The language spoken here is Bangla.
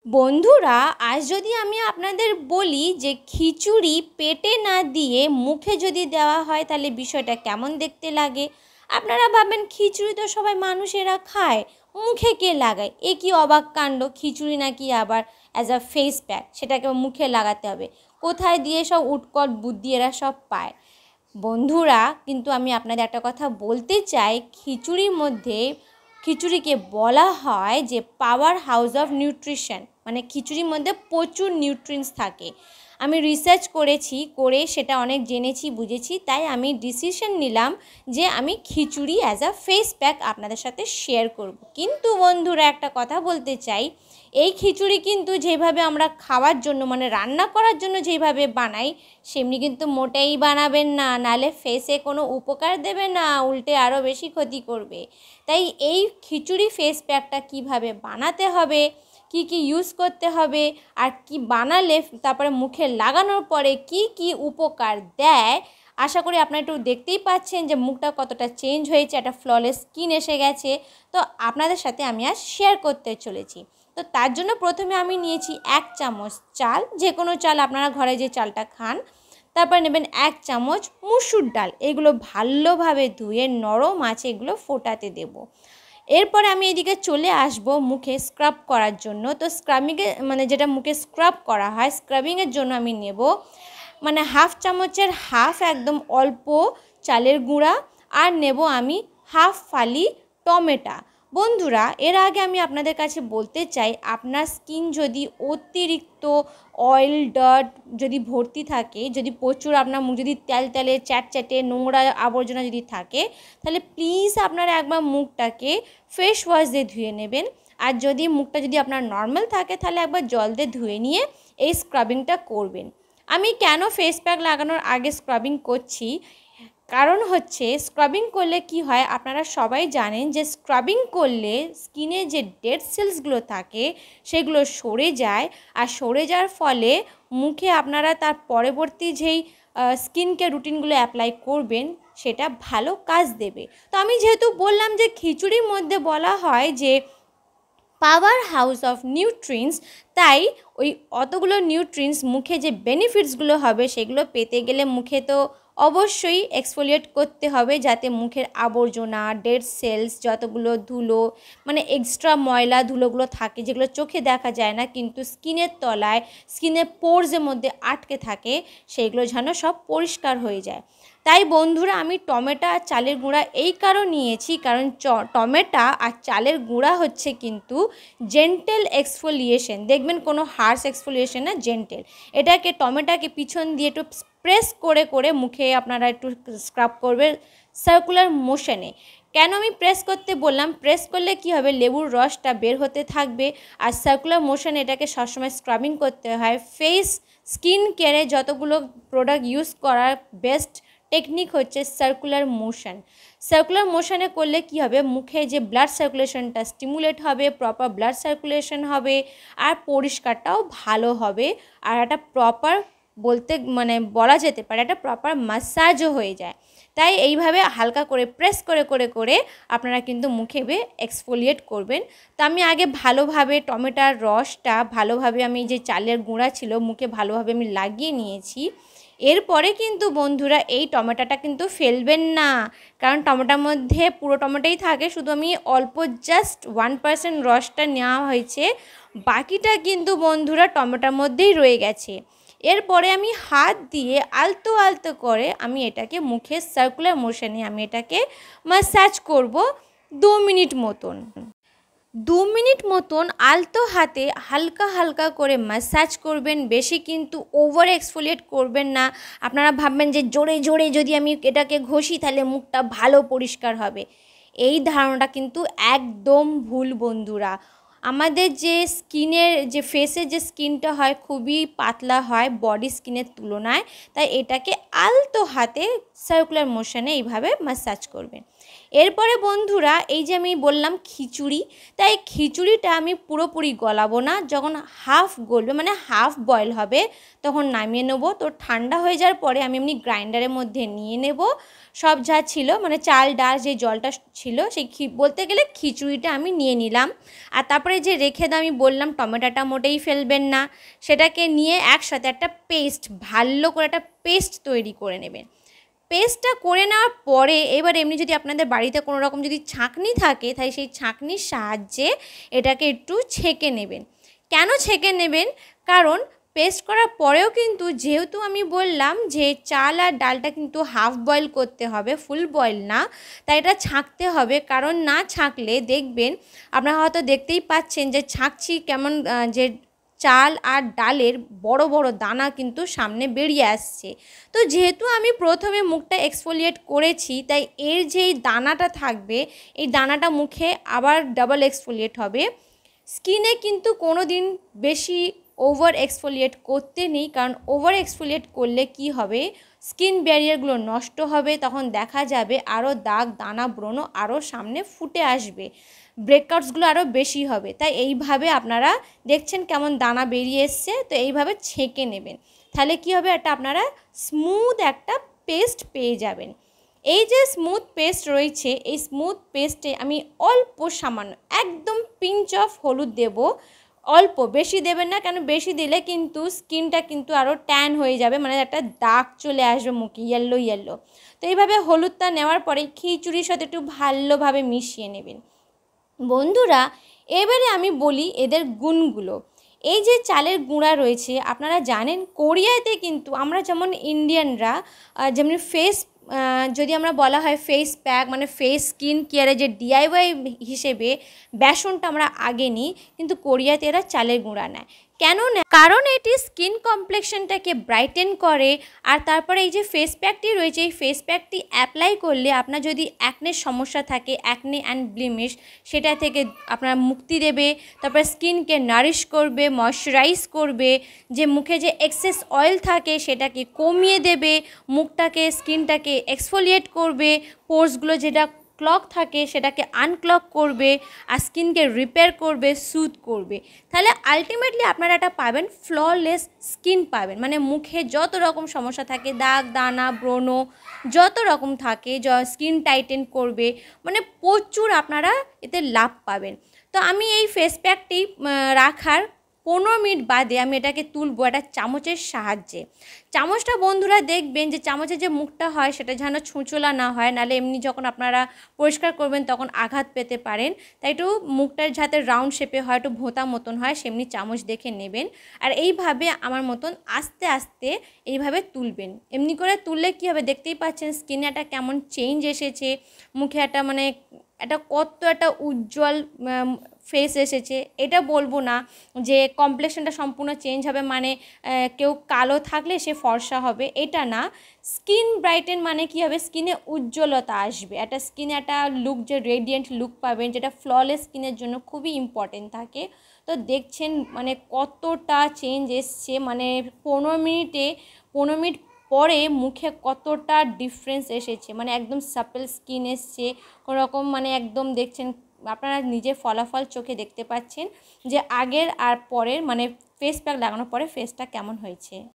বন্ধুরা, আজ যদি আমি আপনাদের বলি যে খিচুড়ি পেটে না দিয়ে মুখে যদি দেওয়া হয় তাহলে বিষয়টা কেমন দেখতে লাগে। আপনারা ভাবেন খিচুড়ি তো সবাই মানুষেরা খায়, মুখে কে লাগায়? এ কি অবাক কাণ্ড! খিচুড়ি নাকি আবার অ্যাজ আ ফেস প্যাক, সেটাকে মুখে লাগাতে হবে। কোথায় দিয়ে সব উৎকট বুদ্ধি এরা সব পায়। বন্ধুরা, কিন্তু আমি আপনাদের একটা কথা বলতে চাই, খিচুড়িকে বলা হয় যে পাওয়ার হাউস অফ নিউট্রিশন, মানে খিচুড়ির মধ্যে প্রচুর নিউট্রিয়েন্টস থাকে। আমি রিসার্চ করে সেটা অনেক জেনেছি বুঝেছি, তাই আমি ডিসিশন নিলাম যে আমি খিচুড়ি অ্যাজ আ ফেস প্যাক আপনাদের সাথে শেয়ার করব। কিন্তু বন্ধুরা, একটা কথা বলতে চাই, এই খিচুড়ি কিন্তু যেভাবে আমরা খাওয়ার জন্য মানে রান্না করার জন্য যেভাবে বানাই সেমনি কিন্তু মোটেই বানাবেন না, নাহলে ফেসে কোনো উপকার দেবে না, উল্টে আরও বেশি ক্ষতি করবে। তাই এই খিচুড়ি ফেস প্যাকটা কীভাবে বানাতে হবে, কি কি ইউজ করতে হবে, আর কি বানালে তারপরে মুখে লাগানোর পরে কি কি উপকার দেয়, আশা করি আপনারা একটু দেখতেই পাচ্ছেন যে মুখটা কতটা চেঞ্জ হয়েছে, একটা ফ্ললেস স্কিন এসে গেছে। তো আপনাদের সাথে আমি আজ শেয়ার করতে চলেছি। তো তার জন্য প্রথমে আমি নিয়েছি 1 চামচ চাল, যে কোনো চাল আপনারা ঘরে যে চালটা খান। তারপর নেবেন 1 চামচ মুসুর ডাল, এগুলো ভালোভাবে ধুয়ে নরম আছে এগুলো ফোটাতে দেব। এরপরে আমি এদিকে চলে আসব মুখে স্ক্রাব করার জন্য। তো স্ক্রাবিংয়ে মানে যেটা মুখে স্ক্রাব করা হয়, স্ক্রাবিংয়ের জন্য আমি নেব মানে 1/2 চামচের হাফ একদম অল্প চালের গুঁড়া, আর নেব আমি 1/2 ফালি টমেটো। বন্ধুরা, এর আগে আমি আপনাদের কাছে বলতে চাই, আপনার স্কিন যদি অতিরিক্ত অয়েল ডার্ট যদি ভর্তি থাকে, যদি প্রচুর আপনার মুখ যদি তেলে চ্যাটচ্যাটে নোংরা আবর্জনা যদি থাকে, তাহলে প্লিজ আপনারা একবার মুখটাকে ফেস ওয়াশ দিয়ে ধুয়ে নেবেন। আর যদি মুখটা যদি আপনার নর্মাল থাকে তাহলে একবার জল দিয়ে ধুয়ে নিয়ে এই স্ক্রাবিংটা করবেন। আমি কেন ফেস প্যাক লাগানোর আগে স্ক্রাবিং করছি, কারণ হচ্ছে স্ক্রাবিং করলে কি হয় আপনারা সবাই জানেন যে স্ক্রাবিং করলে স্কিনে যে ডেড সেলসগুলো থাকে সেগুলো সরে যায়, আর সরে যাওয়ার ফলে মুখে আপনারা তার পরবর্তী যেই স্কিন কেয়ার রুটিনগুলো অ্যাপ্লাই করবেন সেটা ভালো কাজ দেবে। তো আমি যেহেতু বললাম যে খিচুড়ির মধ্যে বলা হয় যে পাওয়ার হাউস অফ নিউট্রিয়েন্টস, তাই ওই অতগুলো নিউট্রিয়েন্টস মুখে যে বেনিফিটসগুলো হবে সেগুলো পেতে গেলে মুখে তো অবশ্যই এক্সফোলিয়েট করতে হবে, যাতে মুখের আবর্জনা ডেড সেলস যতগুলো ধুলো মানে এক্সট্রা ময়লা ধুলোগুলো থাকে যেগুলো চোখে দেখা যায় না কিন্তু স্কিনের তলায় স্কিনের পোরসের মধ্যে আটকে থাকে, সেইগুলো যেন সব পরিষ্কার হয়ে যায়। তাই বন্ধুরা, আমি টমেটো আর চালের গুঁড়া এই কারণ নিয়েছি, কারণ টমেটো আর চালের গুঁড়া হচ্ছে কিন্তু জেন্টেল এক্সফোলিয়েশন, দেখবেন কোনো হার্শ এক্সফোলিয়েশন না, জেন্টেল। এটাকে টমেটোকে পিছন দিয়ে একটু প্রেস করে করে মুখে আপনারা একটু স্ক্রাব করবে সার্কুলার মোশনে। কেন আমি প্রেস করতে বললাম, প্রেস করলে কি হবে, লেবুর রসটা বের হতে থাকবে, আর সার্কুলার মোশন এটাকে সবসময় স্ক্রাবিং করতে হয়। ফেস স্কিন কেয়ারে যতগুলো প্রোডাক্ট ইউজ করার বেস্ট টেকনিক হচ্ছে সার্কুলার মোশন। সার্কুলার মোশনে করলে কি হবে, মুখে যে ব্লাড সার্কুলেশনটা স্টিমুলেট হবে, প্রপার ব্লাড সার্কুলেশন হবে, আর পরিষ্কারটাও ভালো হবে, আর একটা প্রপার বলতে মানে বলা যেতে পারে একটা প্রপার ম্যাসাজও হয়ে যায়। তাই এইভাবে হালকা করে প্রেস করে করে করে আপনারা কিন্তু মুখে এক্সফোলিয়েট করবেন। তো আমি আগে ভালোভাবে টমেটোর রসটা ভালোভাবে আমি যে চালের গুঁড়া ছিল মুখে ভালোভাবে আমি লাগিয়ে নিয়েছি। এরপরে কিন্তু বন্ধুরা এই টমেটোটা কিন্তু ফেলবেন না, কারণ টমেটোর মধ্যে পুরো টমেটোই থাকে, শুধু আমি অল্প জাস্ট 1% রসটা নেওয়া হয়েছে, বাকিটা কিন্তু বন্ধুরা টমেটোর মধ্যেই রয়ে গেছে। এরপরে আমি হাত দিয়ে আলতো আলতো করে আমি এটাকে মুখে সার্কুলার মোশনে আমি এটাকে ম্যাসাজ করব 2 মিনিট মতন। 2 মিনিট মতন আলতো হাতে হালকা হালকা করে ম্যাসাজ করবেন, বেশি কিন্তু ওভার এক্সফোলিয়েট করবেন না। আপনারা ভাববেন যে জোরে জোরে যদি আমি এটাকে ঘষি তাহলে মুখটা ভালো পরিষ্কার হবে, এই ধারণাটা কিন্তু একদম ভুল বন্ধুরা। আমাদের যে স্কিনের যে ফেসের যে স্কিনটা হয় খুবই পাতলা হয় বডি স্কিনের তুলনায়, তাই এটাকে আলতো হাতে সার্কুলার মোশনে এইভাবে ম্যাসাজ করবেন। এরপরে বন্ধুরা এই যে আমি বললাম খিচুড়ি, তাই খিচুড়িটা আমি পুরোপুরি গলাবো না, যখন হাফ গলবে মানে হাফ বয়েল হবে তখন নামিয়ে নেবো। তো ঠান্ডা হয়ে যাওয়ার পরে আমি এমনি গ্রাইন্ডারের মধ্যে নিয়ে নেব সব যা ছিল, মানে চাল ডাল যে জলটা ছিল সেই বলতে গেলে খিচুড়িটা আমি নিয়ে নিলাম। আর তারপরে যে রেখে দাও আমি বললাম টমেটোটা মোটেই ফেলবেন না, সেটাকে নিয়ে একসাথে একটা পেস্ট, ভালো করে একটা পেস্ট তৈরি করে নেবেন। পেস্টটা করে নেওয়ার পরে এবার এমনি যদি আপনাদের বাড়িতে কোনো রকম যদি ছাঁকনি থাকে তাই সেই ছাঁকনির সাহায্যে এটাকে একটু ছেঁকে নেবেন। কেন ছেঁকে নেবেন? কারণ পেস্ট করার পরেও কিন্তু যেহেতু আমি বললাম যে চাল আর ডালটা কিন্তু হাফ বয়েল করতে হবে, ফুল বয়েল না, তাই এটা ছাঁকতে হবে। কারণ না ছাঁকলে দেখবেন, আপনারা হয়তো দেখতেই পাচ্ছেন যে ছাঁকছি কেমন, যে চাল আর ডালের বড় বড় দানা কিন্তু সামনে বেরিয়ে আসছে। তো যেহেতু আমি প্রথমে মুখটা এক্সফোলিয়েট করেছি, তাই এর যেই দানাটা থাকবে এই দানাটা মুখে আবার ডাবল এক্সফোলিয়েট হবে। স্কিনে কিন্তু কোনো দিন বেশি ওভার এক্সফোলিয়েট করতে নেই, কারণ ওভার এক্সফোলিয়েট করলে কি হবে, স্কিন ব্যারিয়ারগুলো নষ্ট হবে, তখন দেখা যাবে আরও দাগ দানা ব্রণ আরও সামনে ফুটে আসবে, ব্রেকআউটসগুলো আরও বেশি হবে। তাই এইভাবে আপনারা দেখছেন কেমন দানা বেরিয়ে এসছে, তো এইভাবে ছেঁকে নেবেন, তাহলে কি হবে, একটা আপনারা স্মুথ একটা পেস্ট পেয়ে যাবেন। এই যে স্মুথ পেস্ট রয়েছে, এই স্মুথ পেস্টে আমি অল্প সামান্য একদম পিঞ্চ অফ হলুদ দেব, অল্প, বেশি দেবেন না, কেন বেশি দিলে কিন্তু স্কিনটা কিন্তু আরও ট্যান হয়ে যাবে, মানে একটা দাগ চলে আসবে মুখে ইয়েলো ইয়েলো। তো এইভাবে হলুদটা নেওয়ার পরে খিচুড়ির সাথে একটু ভালোভাবে মিশিয়ে নেবেন। বন্ধুরা এবারে আমি বলি এদের গুণগুলো। এই যে চালের গুঁড়া রয়েছে, আপনারা জানেন কোরিয়াতে কিন্তু আমরা যেমন ইন্ডিয়ানরা যেমন ফেস, যদি আমরা বলা হয় ফেস প্যাক মানে ফেস স্কিন কেয়ারে যে ডিআইওয়াই হিসেবে বেসনটা আমরা আগে নিই, কিন্তু কোরিয়াতে এরা চালের গুঁড়া নেয়। কেন নেয়? কারণ এটি স্কিন কমপ্লেক্সনটাকে ব্রাইটেন করে। আর তারপরে এই যে ফেস প্যাকটি রয়েছে, এই ফেস প্যাকটি অ্যাপ্লাই করলে আপনার যদি অ্যাকনের সমস্যা থাকে, অ্যাকনে অ্যান্ড ব্লিমিশ, সেটা থেকে আপনার মুক্তি দেবে। তারপরে স্কিনকে নারিশ করবে, ময়শ্চারাইজ করবে, যে মুখে যে এক্সেস অয়েল থাকে সেটাকে কমিয়ে দেবে, মুখটাকে স্কিনটাকে এক্সফোলিয়েট করবে, পোর্সগুলো যেটা ক্লক থাকে সেটাকে আনক্লক করবে, আর স্কিনকে রিপেয়ার করবে, সুথ করবে। তাহলে আলটিমেটলি আপনারা এটা পাবেন ফ্ললেস স্কিন পাবেন, মানে মুখে যত রকম সমস্যা থাকে, দাগ দানা ব্রণ যত রকম থাকে, স্কিন টাইটেন করবে, মানে প্রচুর আপনারা এতে লাভ পাবেন। তো আমি এই ফেস প্যাকটি রাখার 15 মিনিট বাদে আমি এটাকে তুলবো একটা চামচের সাহায্যে। চামচটা বন্ধুরা দেখবেন যে চামচের যে মুখটা হয় সেটা যেন ছুঁচোলা না হয়, নাহলে এমনি যখন আপনারা পরিষ্কার করবেন তখন আঘাত পেতে পারেন। তাই একটু মুখটার যাতে রাউন্ড শেপে হয়, একটু ভোঁতা মতন হয়, সেমনি চামচ দেখে নেবেন। আর এইভাবে আমার মতন আস্তে আস্তে এইভাবে তুলবেন। এমনি করে তুললে কী হবে, দেখতেই পাচ্ছেন স্কিনে একটা কেমন চেঞ্জ এসেছে, মুখে একটা মানে একটা কত একটা উজ্জ্বল ফেস এসেছে। এটা বলবো না যে কমপ্লেক্সনটা সম্পূর্ণ চেঞ্জ হবে, মানে কেউ কালো থাকলে সে ফর্সা হবে, এটা না। স্কিন ব্রাইটেন মানে কী হবে, স্কিনে উজ্জ্বলতা আসবে, একটা স্কিনে একটা লুক, যে রেডিয়েন্ট লুক পাবেন, যেটা ফ্ললেস স্কিনের জন্য খুবই ইম্পর্টেন্ট থাকে। তো দেখছেন মানে কতটা চেঞ্জ এসছে, মানে 15 মিনিট পরে মুখে কতটা ডিফারেন্স এসেছে, মানে একদম সাপল স্কিন এসছে কোনো রকম, মানে একদম দেখছেন আপনারা নিজে ফলাফল চোখে দেখতে পাচ্ছেন যে আগের আর পরের, মানে ফেস প্যাক লাগানোর পরে ফেসটা কেমন হয়েছে।